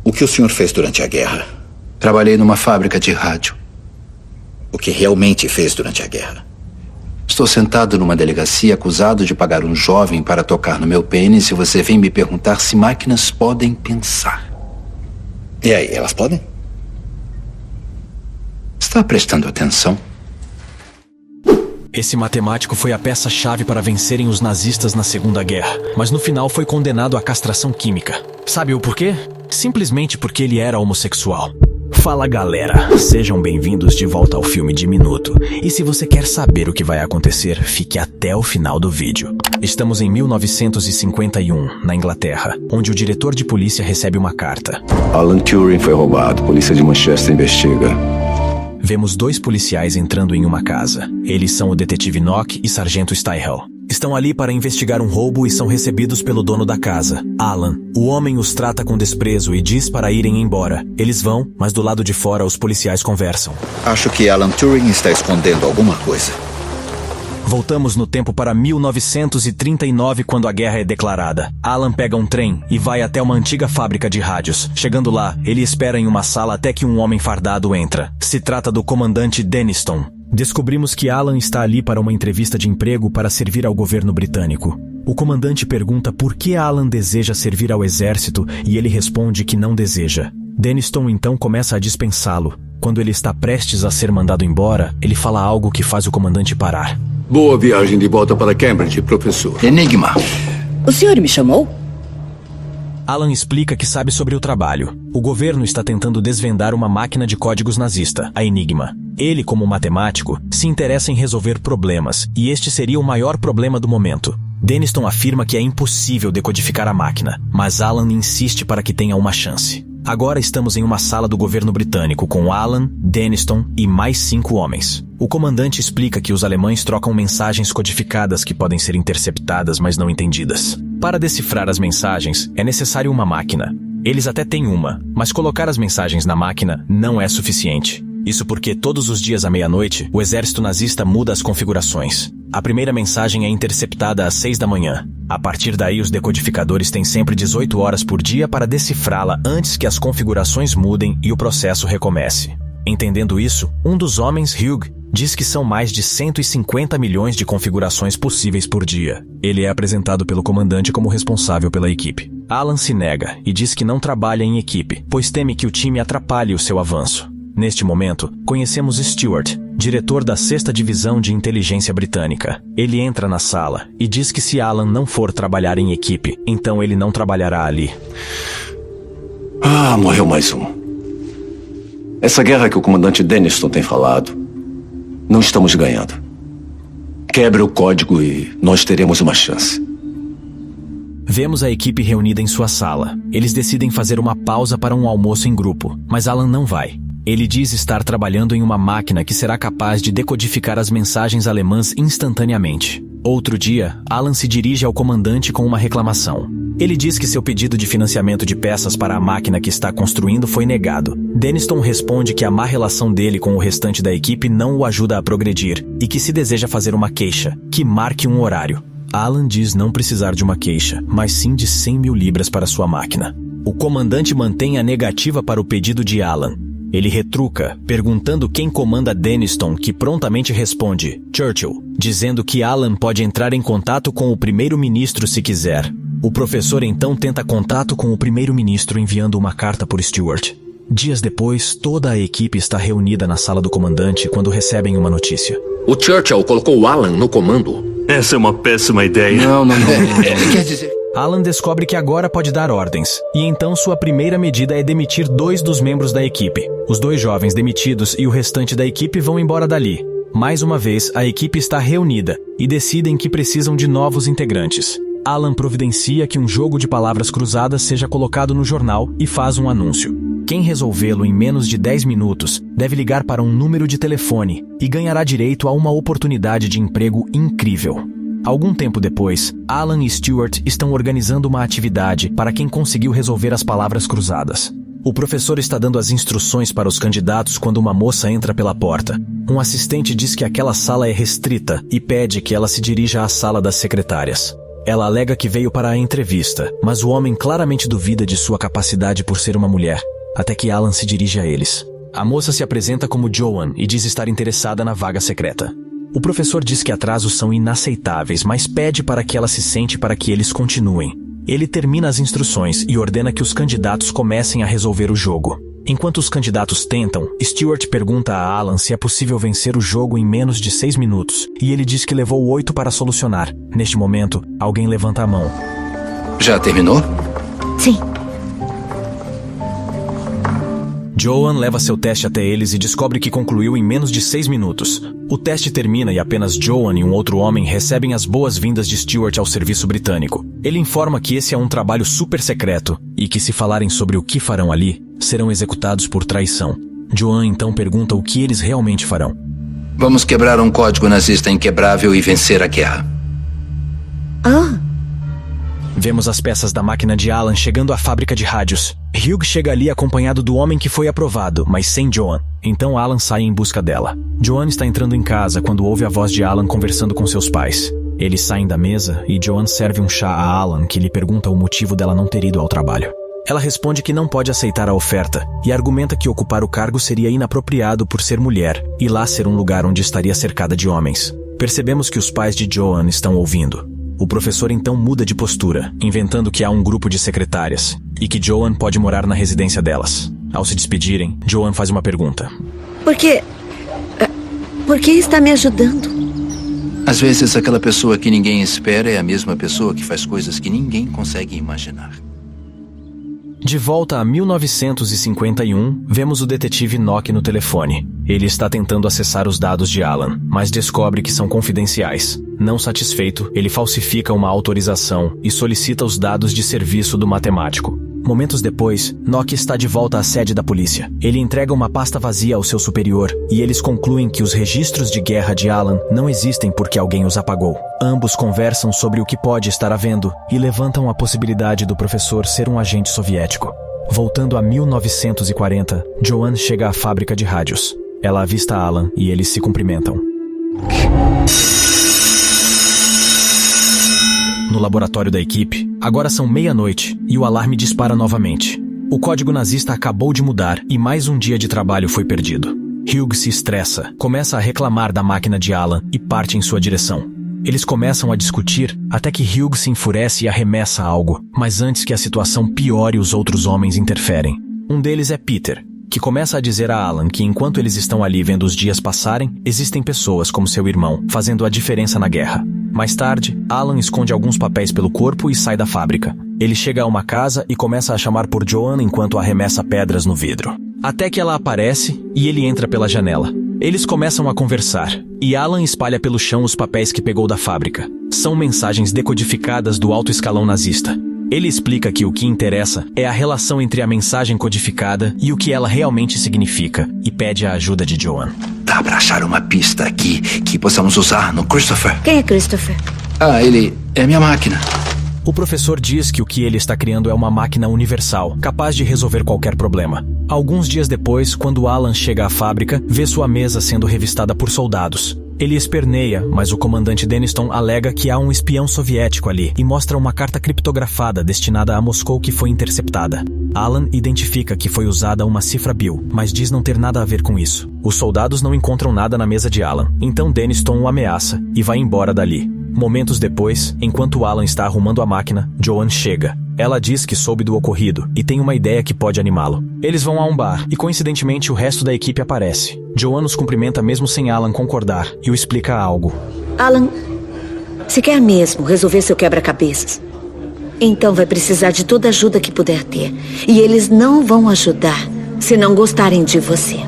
O que o senhor fez durante a guerra? Trabalhei numa fábrica de rádio. O que realmente fez durante a guerra? Estou sentado numa delegacia acusado de pagar um jovem para tocar no meu pênis e você vem me perguntar se máquinas podem pensar. E aí, elas podem? Está prestando atenção? Esse matemático foi a peça-chave para vencerem os nazistas na Segunda Guerra, mas no final foi condenado à castração química. Sabe o porquê? Simplesmente porque ele era homossexual. Fala galera, sejam bem-vindos de volta ao filme de Minuto. E se você quer saber o que vai acontecer, fique até o final do vídeo. Estamos em 1951, na Inglaterra, onde o diretor de polícia recebe uma carta. Alan Turing foi roubado, polícia de Manchester investiga. Vemos dois policiais entrando em uma casa. Eles são o detetive Nock e sargento Stihel. Estão ali para investigar um roubo e são recebidos pelo dono da casa, Alan. O homem os trata com desprezo e diz para irem embora. Eles vão, mas do lado de fora os policiais conversam. Acho que Alan Turing está escondendo alguma coisa. Voltamos no tempo para 1939, quando a guerra é declarada. Alan pega um trem e vai até uma antiga fábrica de rádios. Chegando lá, ele espera em uma sala até que um homem fardado entra. Se trata do comandante Denniston. Descobrimos que Alan está ali para uma entrevista de emprego para servir ao governo britânico. O comandante pergunta por que Alan deseja servir ao exército e ele responde que não deseja. Denniston então começa a dispensá-lo. Quando ele está prestes a ser mandado embora, ele fala algo que faz o comandante parar. Boa viagem de volta para Cambridge, professor. Enigma. O senhor me chamou? Alan explica que sabe sobre o trabalho. O governo está tentando desvendar uma máquina de códigos nazista, a Enigma. Ele, como matemático, se interessa em resolver problemas, e este seria o maior problema do momento. Denniston afirma que é impossível decodificar a máquina, mas Alan insiste para que tenha uma chance. Agora estamos em uma sala do governo britânico com Alan, Denniston e mais 5 homens. O comandante explica que os alemães trocam mensagens codificadas que podem ser interceptadas, mas não entendidas. Para decifrar as mensagens, é necessário uma máquina. Eles até têm uma, mas colocar as mensagens na máquina não é suficiente. Isso porque todos os dias à meia-noite, o exército nazista muda as configurações. A primeira mensagem é interceptada às 6 da manhã. A partir daí, os decodificadores têm sempre 18 horas por dia para decifrá-la antes que as configurações mudem e o processo recomece. Entendendo isso, um dos homens, Hugh, diz que são mais de 150 milhões de configurações possíveis por dia. Ele é apresentado pelo comandante como responsável pela equipe. Alan se nega e diz que não trabalha em equipe, pois teme que o time atrapalhe o seu avanço. Neste momento, conhecemos Stewart, diretor da 6ª Divisão de Inteligência Britânica. Ele entra na sala e diz que se Alan não for trabalhar em equipe, então ele não trabalhará ali. Morreu mais um. Essa guerra que o comandante Denniston tem falado, não estamos ganhando. Quebre o código e nós teremos uma chance. Vemos a equipe reunida em sua sala. Eles decidem fazer uma pausa para um almoço em grupo, mas Alan não vai. Ele diz estar trabalhando em uma máquina que será capaz de decodificar as mensagens alemãs instantaneamente. Outro dia, Alan se dirige ao comandante com uma reclamação. Ele diz que seu pedido de financiamento de peças para a máquina que está construindo foi negado. Denniston responde que a má relação dele com o restante da equipe não o ajuda a progredir e que se deseja fazer uma queixa, que marque um horário. Alan diz não precisar de uma queixa, mas sim de 100 mil libras para sua máquina. O comandante mantém a negativa para o pedido de Alan. Ele retruca, perguntando quem comanda Denniston, que prontamente responde, Churchill, dizendo que Alan pode entrar em contato com o primeiro-ministro se quiser. O professor então tenta contato com o primeiro-ministro enviando uma carta por Stewart. Dias depois, toda a equipe está reunida na sala do comandante quando recebem uma notícia. O Churchill colocou o Alan no comando. Essa é uma péssima ideia. Não. Quer dizer... Alan descobre que agora pode dar ordens, e então sua primeira medida é demitir 2 dos membros da equipe. Os 2 jovens demitidos e o restante da equipe vão embora dali. Mais uma vez, a equipe está reunida e decidem que precisam de novos integrantes. Alan providencia que um jogo de palavras cruzadas seja colocado no jornal e faz um anúncio. Quem resolvê-lo em menos de 10 minutos deve ligar para um número de telefone e ganhará direito a uma oportunidade de emprego incrível. Algum tempo depois, Alan e Stewart estão organizando uma atividade para quem conseguiu resolver as palavras cruzadas. O professor está dando as instruções para os candidatos quando uma moça entra pela porta. Um assistente diz que aquela sala é restrita e pede que ela se dirija à sala das secretárias. Ela alega que veio para a entrevista, mas o homem claramente duvida de sua capacidade por ser uma mulher, até que Alan se dirige a eles. A moça se apresenta como Joan e diz estar interessada na vaga secreta. O professor diz que atrasos são inaceitáveis, mas pede para que ela se sente para que eles continuem. Ele termina as instruções e ordena que os candidatos comecem a resolver o jogo. Enquanto os candidatos tentam, Stewart pergunta a Alan se é possível vencer o jogo em menos de 6 minutos, e ele diz que levou 8 para solucionar. Neste momento, alguém levanta a mão. Já terminou? Sim. Joan leva seu teste até eles e descobre que concluiu em menos de 6 minutos. O teste termina e apenas Joan e um outro homem recebem as boas-vindas de Stewart ao serviço britânico. Ele informa que esse é um trabalho super secreto e que se falarem sobre o que farão ali, serão executados por traição. Joan então pergunta o que eles realmente farão. Vamos quebrar um código nazista inquebrável e vencer a guerra. Vemos as peças da máquina de Alan chegando à fábrica de rádios. Hugh chega ali acompanhado do homem que foi aprovado, mas sem Joan. Então Alan sai em busca dela. Joan está entrando em casa quando ouve a voz de Alan conversando com seus pais. Eles saem da mesa e Joan serve um chá a Alan, que lhe pergunta o motivo dela não ter ido ao trabalho. Ela responde que não pode aceitar a oferta e argumenta que ocupar o cargo seria inapropriado por ser mulher e lá ser um lugar onde estaria cercada de homens. Percebemos que os pais de Joan estão ouvindo. O professor então muda de postura, inventando que há um grupo de secretárias e que Joan pode morar na residência delas. Ao se despedirem, Joan faz uma pergunta. Por que está me ajudando? Às vezes, aquela pessoa que ninguém espera é a mesma pessoa que faz coisas que ninguém consegue imaginar. De volta a 1951, vemos o detetive Nock no telefone. Ele está tentando acessar os dados de Alan, mas descobre que são confidenciais. Não satisfeito, ele falsifica uma autorização e solicita os dados de serviço do matemático. Momentos depois, Nock está de volta à sede da polícia. Ele entrega uma pasta vazia ao seu superior e eles concluem que os registros de guerra de Alan não existem porque alguém os apagou. Ambos conversam sobre o que pode estar havendo e levantam a possibilidade do professor ser um agente soviético. Voltando a 1940, Joan chega à fábrica de rádios. Ela avista Alan e eles se cumprimentam. No laboratório da equipe, agora são meia-noite e o alarme dispara novamente. O código nazista acabou de mudar e mais um dia de trabalho foi perdido. Hugh se estressa, começa a reclamar da máquina de Alan e parte em sua direção. Eles começam a discutir até que Hugh se enfurece e arremessa algo, mas antes que a situação piore, os outros homens interferem. Um deles é Peter, que começa a dizer a Alan que enquanto eles estão ali vendo os dias passarem, existem pessoas como seu irmão, fazendo a diferença na guerra. Mais tarde, Alan esconde alguns papéis pelo corpo e sai da fábrica. Ele chega a uma casa e começa a chamar por Joan enquanto arremessa pedras no vidro. Até que ela aparece e ele entra pela janela. Eles começam a conversar, e Alan espalha pelo chão os papéis que pegou da fábrica. São mensagens decodificadas do alto escalão nazista. Ele explica que o que interessa é a relação entre a mensagem codificada e o que ela realmente significa, e pede a ajuda de Joan. Dá pra achar uma pista aqui que possamos usar no Christopher? Quem é Christopher? Ele é minha máquina. O professor diz que o que ele está criando é uma máquina universal, capaz de resolver qualquer problema. Alguns dias depois, quando Alan chega à fábrica, vê sua mesa sendo revistada por soldados. Ele esperneia, mas o comandante Denniston alega que há um espião soviético ali e mostra uma carta criptografada destinada a Moscou que foi interceptada. Alan identifica que foi usada uma cifra Bill, mas diz não ter nada a ver com isso. Os soldados não encontram nada na mesa de Alan, então Denniston o ameaça e vai embora dali. Momentos depois, enquanto Alan está arrumando a máquina, Joan chega. Ela diz que soube do ocorrido e tem uma ideia que pode animá-lo. Eles vão a um bar e, coincidentemente, o resto da equipe aparece. Joan os cumprimenta mesmo sem Alan concordar e o explica algo. Alan, se quer mesmo resolver seu quebra-cabeças, então vai precisar de toda a ajuda que puder ter. E eles não vão ajudar se não gostarem de você.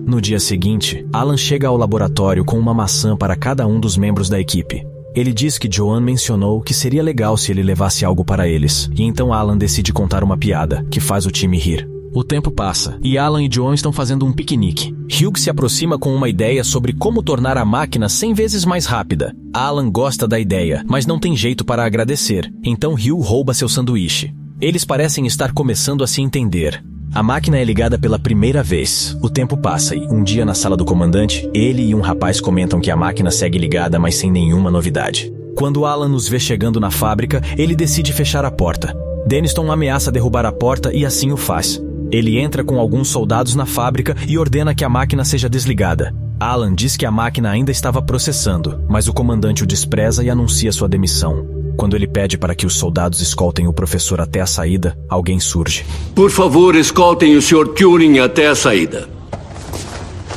No dia seguinte, Alan chega ao laboratório com uma maçã para cada um dos membros da equipe. Ele diz que Joan mencionou que seria legal se ele levasse algo para eles, e então Alan decide contar uma piada, que faz o time rir. O tempo passa, e Alan e Joan estão fazendo um piquenique. Hugh se aproxima com uma ideia sobre como tornar a máquina 100 vezes mais rápida. Alan gosta da ideia, mas não tem jeito para agradecer, então Hugh rouba seu sanduíche. Eles parecem estar começando a se entender. A máquina é ligada pela primeira vez. O tempo passa e, um dia na sala do comandante, ele e um rapaz comentam que a máquina segue ligada, mas sem nenhuma novidade. Quando Alan os vê chegando na fábrica, ele decide fechar a porta. Denniston ameaça derrubar a porta e assim o faz. Ele entra com alguns soldados na fábrica e ordena que a máquina seja desligada. Alan diz que a máquina ainda estava processando, mas o comandante o despreza e anuncia sua demissão. Quando ele pede para que os soldados escoltem o professor até a saída, alguém surge. Por favor, escoltem o Sr. Turing até a saída.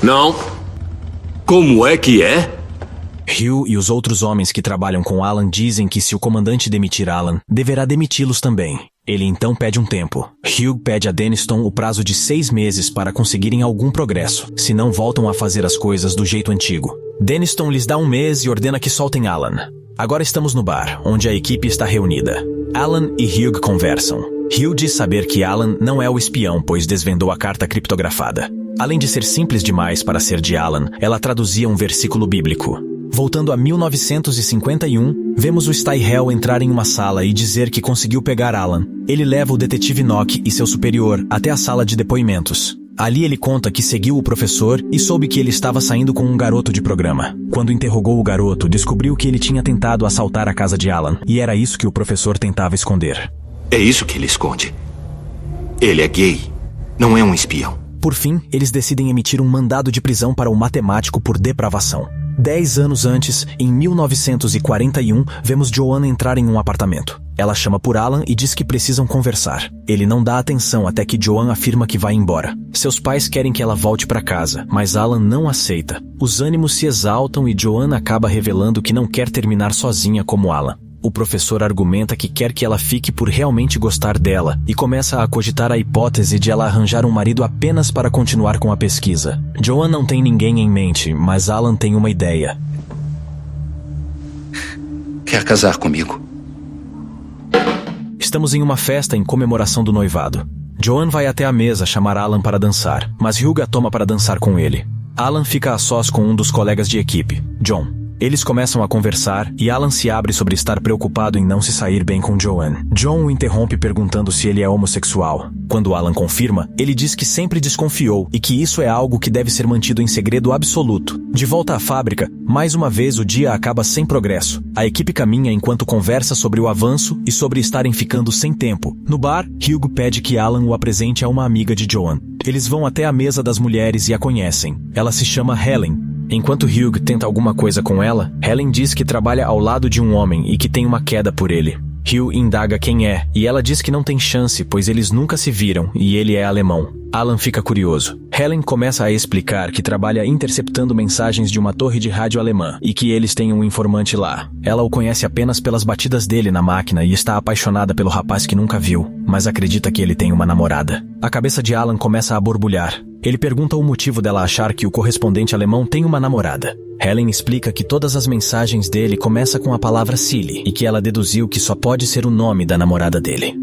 Não. Como é que é? Hugh e os outros homens que trabalham com Alan dizem que se o comandante demitir Alan, deverá demiti-los também. Ele então pede um tempo. Hugh pede a Denniston o prazo de 6 meses para conseguirem algum progresso, senão voltam a fazer as coisas do jeito antigo. Denniston lhes dá 1 mês e ordena que soltem Alan. Agora estamos no bar, onde a equipe está reunida. Alan e Hugh conversam. Hugh diz saber que Alan não é o espião, pois desvendou a carta criptografada. Além de ser simples demais para ser de Alan, ela traduzia um versículo bíblico. Voltando a 1951, vemos o Stryhell entrar em uma sala e dizer que conseguiu pegar Alan. Ele leva o detetive Nock e seu superior até a sala de depoimentos. Ali ele conta que seguiu o professor e soube que ele estava saindo com um garoto de programa. Quando interrogou o garoto, descobriu que ele tinha tentado assaltar a casa de Alan, e era isso que o professor tentava esconder. É isso que ele esconde. Ele é gay, não é um espião. Por fim, eles decidem emitir um mandado de prisão para o matemático por depravação. 10 anos antes, em 1941, vemos Joanna entrar em um apartamento. Ela chama por Alan e diz que precisam conversar. Ele não dá atenção até que Joanna afirma que vai embora. Seus pais querem que ela volte para casa, mas Alan não aceita. Os ânimos se exaltam e Joanna acaba revelando que não quer terminar sozinha como Alan. O professor argumenta que quer que ela fique por realmente gostar dela e começa a cogitar a hipótese de ela arranjar um marido apenas para continuar com a pesquisa. Joanna não tem ninguém em mente, mas Alan tem uma ideia. Quer casar comigo? Estamos em uma festa em comemoração do noivado. Joanna vai até a mesa chamar Alan para dançar, mas Hugh a toma para dançar com ele. Alan fica a sós com um dos colegas de equipe, John. Eles começam a conversar e Alan se abre sobre estar preocupado em não se sair bem com Joanne. John o interrompe perguntando se ele é homossexual. Quando Alan confirma, ele diz que sempre desconfiou e que isso é algo que deve ser mantido em segredo absoluto. De volta à fábrica, mais uma vez o dia acaba sem progresso. A equipe caminha enquanto conversa sobre o avanço e sobre estarem ficando sem tempo. No bar, Hugh pede que Alan o apresente a uma amiga de Joanne. Eles vão até a mesa das mulheres e a conhecem. Ela se chama Helen. Enquanto Hugh tenta alguma coisa com ela, Helen diz que trabalha ao lado de um homem e que tem uma queda por ele. Hugh indaga quem é, e ela diz que não tem chance, pois eles nunca se viram e ele é alemão. Alan fica curioso. Helen começa a explicar que trabalha interceptando mensagens de uma torre de rádio alemã e que eles têm um informante lá. Ela o conhece apenas pelas batidas dele na máquina e está apaixonada pelo rapaz que nunca viu, mas acredita que ele tem uma namorada. A cabeça de Alan começa a borbulhar. Ele pergunta o motivo dela achar que o correspondente alemão tem uma namorada. Helen explica que todas as mensagens dele começam com a palavra Silly e que ela deduziu que só pode ser o nome da namorada dele.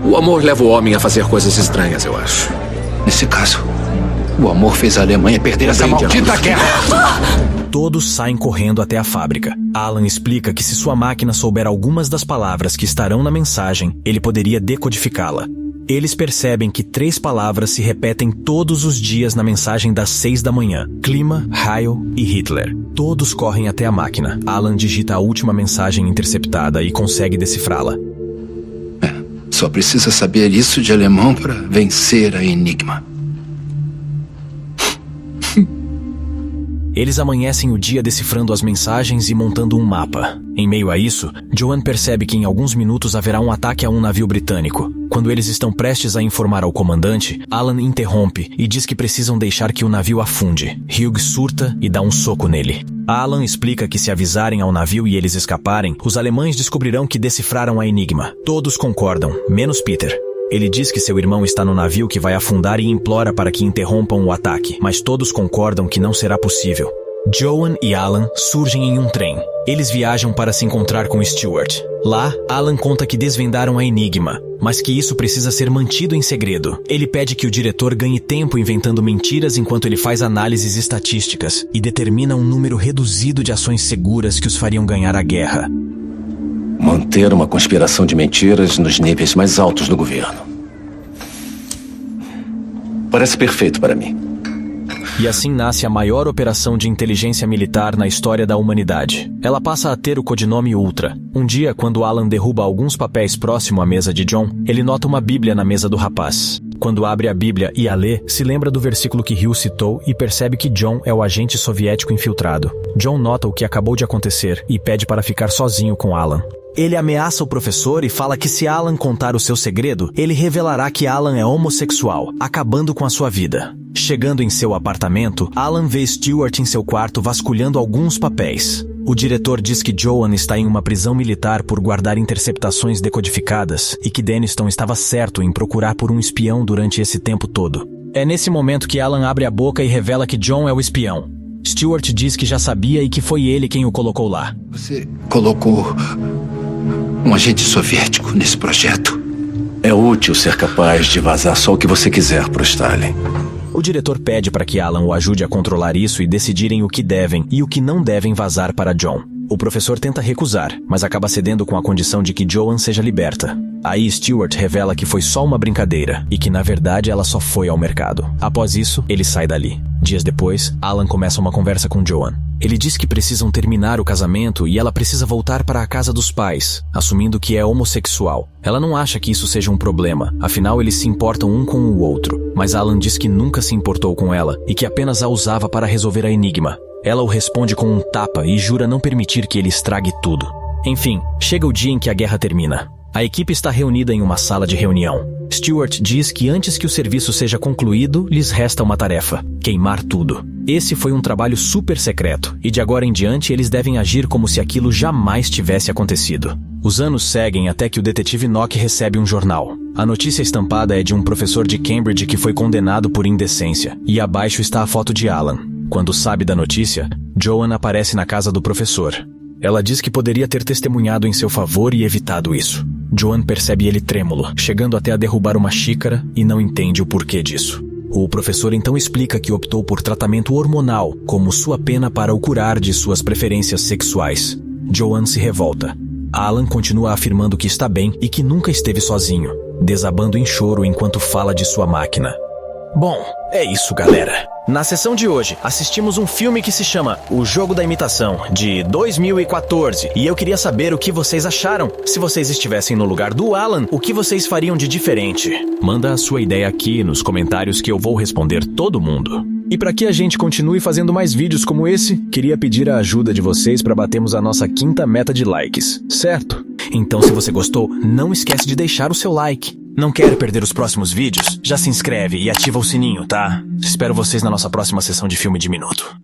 O amor leva o homem a fazer coisas estranhas, eu acho. Nesse caso, o amor fez a Alemanha perder essa maldita guerra. Todos saem correndo até a fábrica. Alan explica que se sua máquina souber algumas das palavras que estarão na mensagem, ele poderia decodificá-la. Eles percebem que 3 palavras se repetem todos os dias na mensagem das 6 da manhã. Clima, Heil e Hitler. Todos correm até a máquina. Alan digita a última mensagem interceptada e consegue decifrá-la. Só precisa saber isso de alemão para vencer a Enigma. Eles amanhecem o dia decifrando as mensagens e montando um mapa. Em meio a isso, Joanne percebe que em alguns minutos haverá um ataque a um navio britânico. Quando eles estão prestes a informar ao comandante, Alan interrompe e diz que precisam deixar que o navio afunde. Hugh surta e dá um soco nele. Alan explica que se avisarem ao navio e eles escaparem, os alemães descobrirão que decifraram a Enigma. Todos concordam, menos Peter. Ele diz que seu irmão está no navio que vai afundar e implora para que interrompam o ataque, mas todos concordam que não será possível. Joanne e Alan surgem em um trem. Eles viajam para se encontrar com Stuart. Lá, Alan conta que desvendaram a Enigma, mas que isso precisa ser mantido em segredo. Ele pede que o diretor ganhe tempo inventando mentiras enquanto ele faz análises estatísticas e determina um número reduzido de ações seguras que os fariam ganhar a guerra. Manter uma conspiração de mentiras nos níveis mais altos do governo. Parece perfeito para mim. E assim nasce a maior operação de inteligência militar na história da humanidade. Ela passa a ter o codinome Ultra. Um dia, quando Alan derruba alguns papéis próximo à mesa de John, ele nota uma bíblia na mesa do rapaz. Quando abre a bíblia e a lê, se lembra do versículo que Hill citou e percebe que John é o agente soviético infiltrado. John nota o que acabou de acontecer e pede para ficar sozinho com Alan. Ele ameaça o professor e fala que se Alan contar o seu segredo, ele revelará que Alan é homossexual, acabando com a sua vida. Chegando em seu apartamento, Alan vê Stewart em seu quarto vasculhando alguns papéis. O diretor diz que Joan está em uma prisão militar por guardar interceptações decodificadas e que Denniston estava certo em procurar por um espião durante esse tempo todo. É nesse momento que Alan abre a boca e revela que John é o espião. Stewart diz que já sabia e que foi ele quem o colocou lá. Você colocou um agente soviético nesse projeto. É útil ser capaz de vazar só o que você quiser pro Stalin. O diretor pede para que Alan o ajude a controlar isso e decidirem o que devem e o que não devem vazar para John. O professor tenta recusar, mas acaba cedendo com a condição de que Joan seja liberta. Aí Stewart revela que foi só uma brincadeira e que na verdade ela só foi ao mercado. Após isso, ele sai dali. Dias depois, Alan começa uma conversa com Joan. Ele diz que precisam terminar o casamento e ela precisa voltar para a casa dos pais, assumindo que é homossexual. Ela não acha que isso seja um problema, afinal eles se importam um com o outro. Mas Alan diz que nunca se importou com ela e que apenas a usava para resolver a enigma. Ela o responde com um tapa e jura não permitir que ele estrague tudo. Enfim, chega o dia em que a guerra termina. A equipe está reunida em uma sala de reunião. Stewart diz que antes que o serviço seja concluído, lhes resta uma tarefa: queimar tudo. Esse foi um trabalho super secreto, e de agora em diante eles devem agir como se aquilo jamais tivesse acontecido. Os anos seguem até que o detetive Nock recebe um jornal. A notícia estampada é de um professor de Cambridge que foi condenado por indecência, e abaixo está a foto de Alan. Quando sabe da notícia, Joan aparece na casa do professor. Ela diz que poderia ter testemunhado em seu favor e evitado isso. Joan percebe ele trêmulo, chegando até a derrubar uma xícara e não entende o porquê disso. O professor então explica que optou por tratamento hormonal como sua pena para o curar de suas preferências sexuais. Joan se revolta. Alan continua afirmando que está bem e que nunca esteve sozinho, desabando em choro enquanto fala de sua máquina. Bom, é isso, galera. Na sessão de hoje, assistimos um filme que se chama O Jogo da Imitação, de 2014. E eu queria saber o que vocês acharam. Se vocês estivessem no lugar do Alan, o que vocês fariam de diferente? Manda a sua ideia aqui nos comentários que eu vou responder todo mundo. E para que a gente continue fazendo mais vídeos como esse, queria pedir a ajuda de vocês para batermos a nossa 5ª meta de likes, certo? Então, se você gostou, não esquece de deixar o seu like. Não quer perder os próximos vídeos? Já se inscreve e ativa o sininho, tá? Espero vocês na nossa próxima sessão de Filme de Minuto.